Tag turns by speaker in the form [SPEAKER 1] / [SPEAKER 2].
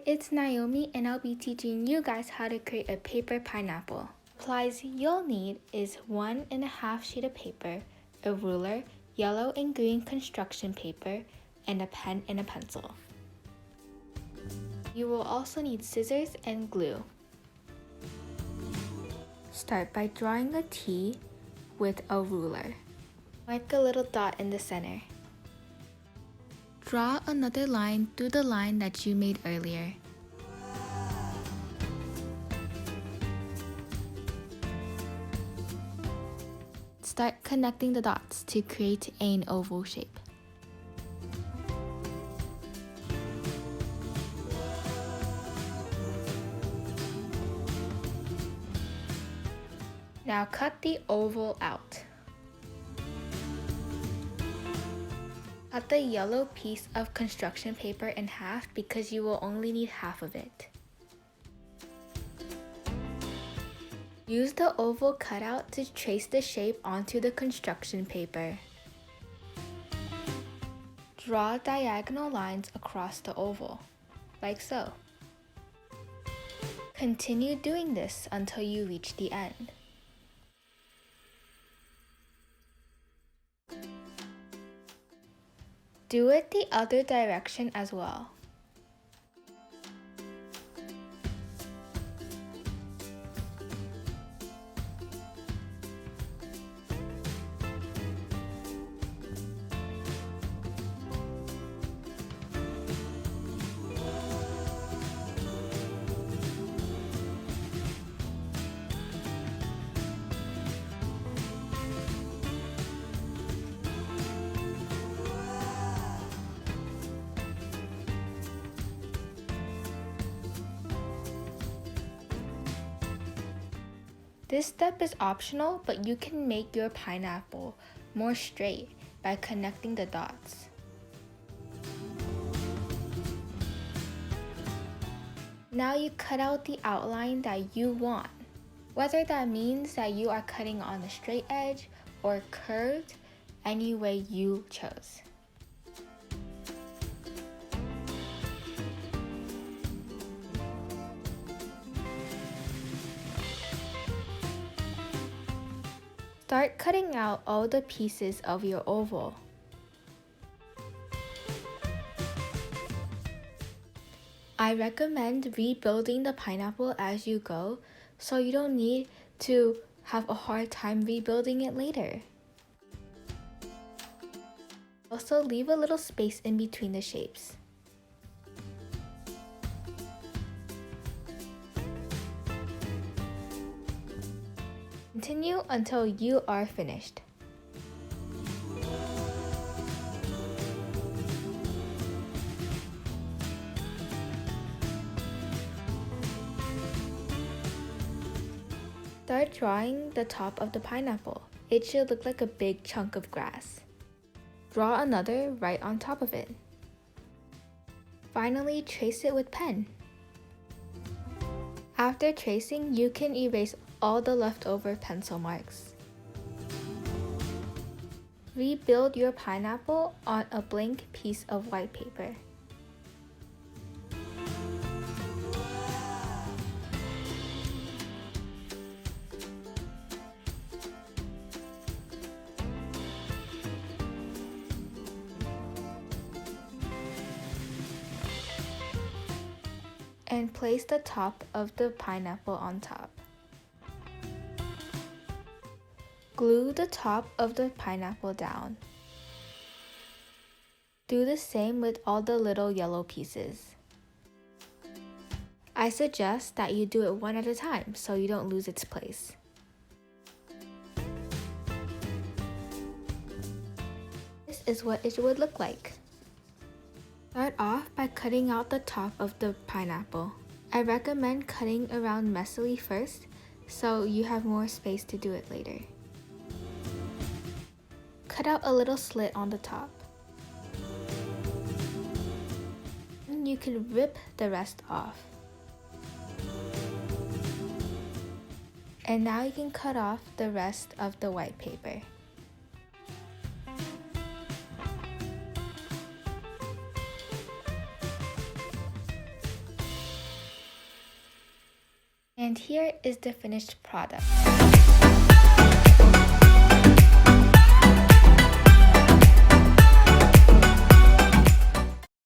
[SPEAKER 1] it's Naomi and I'll be teaching you guys how to create a paper pineapple. Supplies you'll need is 1.5 sheet of paper, a ruler, yellow and green construction paper, and a pen and a pencil. You will also need scissors and glue. Start by drawing a T with a ruler. Mark a little dot in the center. Draw another line through the line that you made earlier. Start connecting the dots to create an oval shape. Now cut the oval out. Cut the yellow piece of construction paper in half because you will only need half of it. Use the oval cutout to trace the shape onto the construction paper. Draw diagonal lines across the oval, like so. Continue doing this until you reach the end. Do it the other direction as well. This step is optional, but you can make your pineapple more straight by connecting the dots. Now you cut out the outline that you want, whether that means that you are cutting on a straight edge or curved, any way you chose. Start cutting out all the pieces of your oval. I recommend rebuilding the pineapple as you go, so you don't need to have a hard time rebuilding it later. Also, leave a little space in between the shapes. Continue until you are finished. Start drawing the top of the pineapple. It should look like a big chunk of grass. Draw another right on top of it. Finally, trace it with pen. After tracing, you can erase all the leftover pencil marks. Rebuild your pineapple on a blank piece of white paper. And place the top of the pineapple on top. Glue the top of the pineapple down. Do the same with all the little yellow pieces. I suggest that you do it one at a time so you don't lose its place. This is what it would look like. Start off by cutting out the top of the pineapple. I recommend cutting around messily first so you have more space to do it later. Cut out a little slit on the top. And you can rip the rest off. And now you can cut off the rest of the white paper. And here is the finished product.